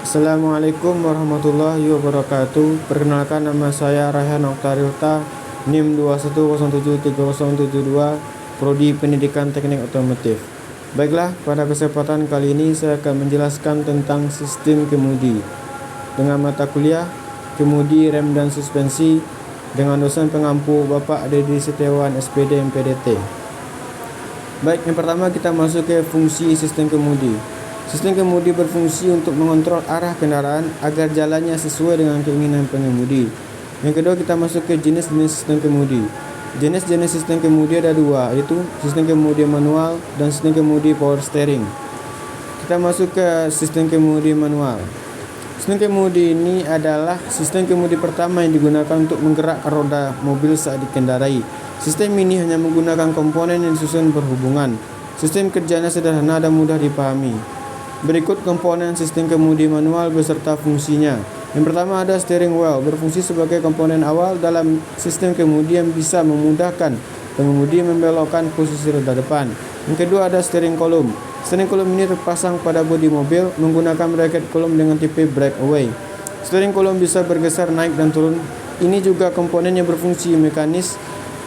Assalamualaikum warahmatullahi wabarakatuh. Perkenalkan, nama saya Raihan Oktariuta, NIM 21073072, Prodi Pendidikan Teknik Otomotif. Baiklah, pada kesempatan kali ini saya akan menjelaskan tentang sistem kemudi dengan mata kuliah Kemudi, Rem dan Suspensi dengan dosen pengampu Bapak Dedi Setiawan SPD MPDT. Baik, yang pertama kita masuk ke fungsi sistem kemudi. Sistem kemudi berfungsi untuk mengontrol arah kendaraan agar jalannya sesuai dengan keinginan pengemudi. Yang kedua, kita masuk ke jenis-jenis sistem kemudi. Jenis-jenis sistem kemudi ada dua, yaitu sistem kemudi manual dan sistem kemudi power steering. Kita masuk ke sistem kemudi manual. Sistem kemudi ini adalah sistem kemudi pertama yang digunakan untuk menggerakkan roda mobil saat dikendarai. Sistem ini hanya menggunakan komponen yang disusun berhubungan. Sistem kerjanya sederhana dan mudah dipahami. Berikut komponen sistem kemudi manual beserta fungsinya. Yang pertama ada steering wheel, berfungsi sebagai komponen awal dalam sistem kemudi yang bisa memudahkan pengemudi membelokkan posisi roda depan. Yang kedua ada steering column. Steering column ini terpasang pada bodi mobil menggunakan bracket column dengan tipe breakaway. Steering column bisa bergeser naik dan turun. Ini juga komponen yang berfungsi mekanis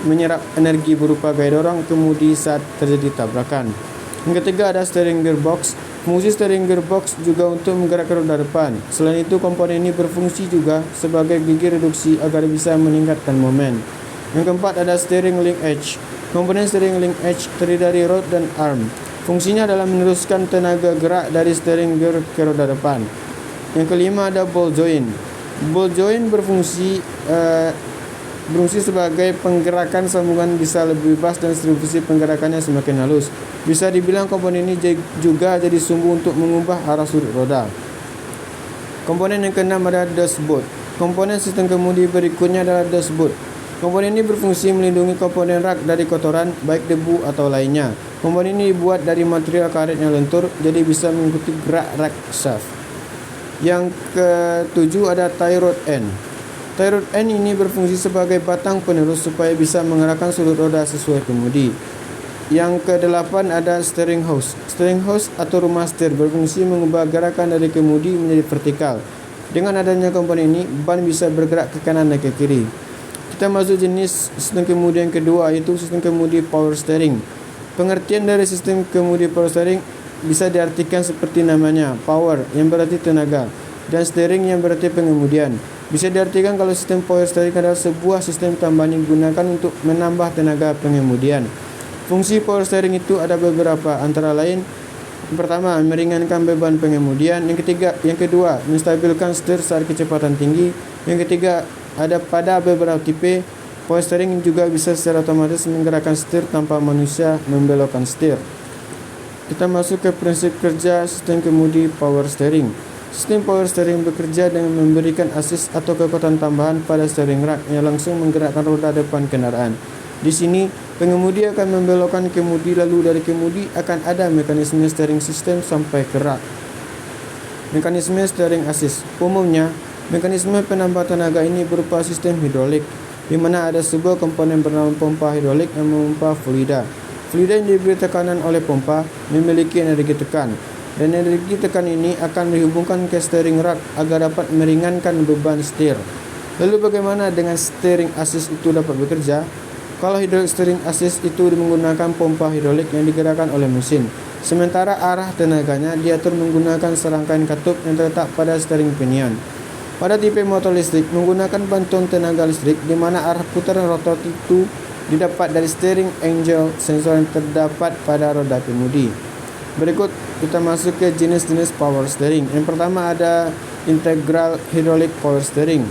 menyerap energi berupa gaya dorong kemudi saat terjadi tabrakan. Yang ketiga ada steering gearbox. Fungsi steering gearbox juga untuk menggerakkan roda depan. Selain itu, komponen ini berfungsi juga sebagai gigi reduksi agar bisa meningkatkan momen. Yang keempat ada steering link edge. Komponen steering link edge terdiri dari rod dan arm. Fungsinya adalah meneruskan tenaga gerak dari steering gear ke roda depan. Yang kelima ada ball joint. Ball joint berfungsi sebagai penggerakan sambungan bisa lebih bebas dan distribusi penggerakannya semakin halus. Bisa dibilang komponen ini juga jadi sumbu untuk mengubah arah sudut roda. Komponen yang keenam adalah dashboard. Komponen sistem kemudi berikutnya adalah dashboard. Komponen ini berfungsi melindungi komponen rak dari kotoran, baik debu atau lainnya. Komponen ini dibuat dari material karet yang lentur, jadi bisa mengikuti gerak rak shaft. Yang ketujuh ada tie rod end. Tie rod end ini berfungsi sebagai batang penerus supaya bisa mengarahkan sudut roda sesuai kemudi. Yang ke-8 ada steering house. Steering house atau rumah setir berfungsi mengubah gerakan dari kemudi menjadi vertikal. Dengan adanya komponen ini, ban bisa bergerak ke kanan dan ke kiri. Kita masuk jenis sistem kemudi yang kedua, yaitu sistem kemudi power steering. Pengertian dari sistem kemudi power steering bisa diartikan seperti namanya, power yang berarti tenaga, dan steering yang berarti pengemudian. Bisa diartikan kalau sistem power steering adalah sebuah sistem tambahan yang digunakan untuk menambah tenaga pengemudian. Fungsi power steering itu ada beberapa, antara lain yang pertama meringankan beban pengemudian, yang kedua menstabilkan setir saat kecepatan tinggi, yang ketiga ada pada beberapa tipe power steering juga bisa secara otomatis menggerakkan setir tanpa manusia membelokkan setir. Kita masuk ke prinsip kerja sistem kemudi power steering. Sistem power steering bekerja dengan memberikan assist atau kekuatan tambahan pada steering rack yang langsung menggerakkan roda depan kendaraan. Di sini, pengemudi akan membelokkan kemudi, lalu dari kemudi akan ada mekanisme steering system sampai ke rak. Mekanisme steering assist. Umumnya, mekanisme penambah tenaga ini berupa sistem hidrolik, di mana ada sebuah komponen bernama pompa hidrolik yang memompa fluida. Fluida yang diberi tekanan oleh pompa memiliki energi tekan, dan energi tekan ini akan dihubungkan ke steering rack agar dapat meringankan beban setir. Lalu bagaimana dengan steering assist itu dapat bekerja? Kalau hydraulic steering assist itu menggunakan pompa hidrolik yang digerakkan oleh mesin, sementara arah tenaganya diatur menggunakan serangkaian katup yang terletak pada steering pinion. Pada tipe motor listrik menggunakan bantuan tenaga listrik, di mana arah putaran rotor itu didapat dari steering angle sensor yang terdapat pada roda kemudi. Berikut kita masuk ke jenis-jenis power steering. Yang pertama ada integral hydraulic power steering.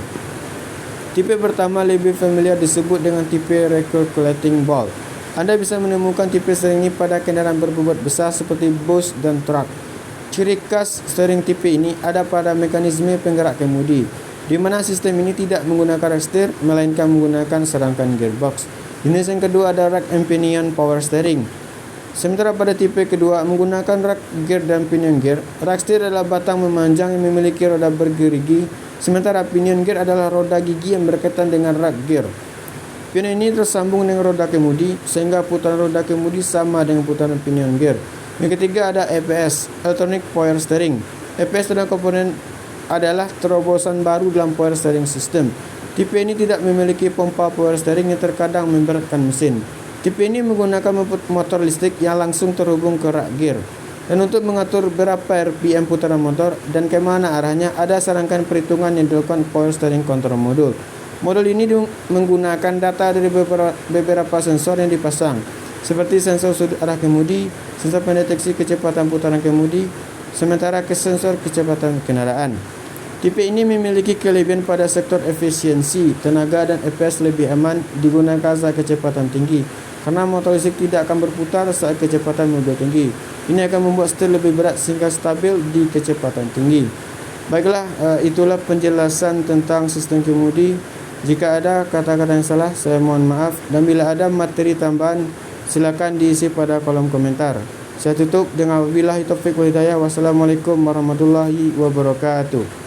Tipe pertama lebih familiar disebut dengan tipe recirculating ball. Anda bisa menemukan tipe steering ini pada kendaraan berbobot besar seperti bus dan truk. Ciri khas steering tipe ini ada pada mekanisme penggerak kemudi, di mana sistem ini tidak menggunakan rack steer, melainkan menggunakan serangkaian gearbox. Jenis yang kedua ada rack and pinion power steering. Sementara pada tipe kedua menggunakan rack gear dan pinion gear. Rack steer adalah batang memanjang yang memiliki roda bergerigi, sementara pinion gear adalah roda gigi yang berkaitan dengan rack gear. Pinion ini tersambung dengan roda kemudi sehingga putaran roda kemudi sama dengan putaran pinion gear. Yang ketiga ada EPS, Electronic Power Steering. EPS adalah komponen adalah terobosan baru dalam power steering system. Tipe ini tidak memiliki pompa power steering yang terkadang memberatkan mesin. Tipe ini menggunakan motor listrik yang langsung terhubung ke rak gear. Dan untuk mengatur berapa RPM putaran motor dan kemana arahnya, ada serangkaian perhitungan yang dilakukan power steering control module. Modul ini menggunakan data dari beberapa sensor yang dipasang, seperti sensor sudut arah kemudi, sensor pendeteksi kecepatan putaran kemudi, sementara sensor kecepatan kendaraan. Tipe ini memiliki kelebihan pada sektor efisiensi, tenaga dan EPS lebih aman digunakan saat kecepatan tinggi, karena motor listrik tidak akan berputar saat kecepatan mobil tinggi. Ini akan membuat setir lebih berat sehingga stabil di kecepatan tinggi. Baiklah, itulah penjelasan tentang sistem kemudi. Jika ada kata-kata yang salah, saya mohon maaf. Dan bila ada materi tambahan, silakan diisi pada kolom komentar. Saya tutup dengan wabillahi taufiq wal hidayah. Wassalamualaikum warahmatullahi wabarakatuh.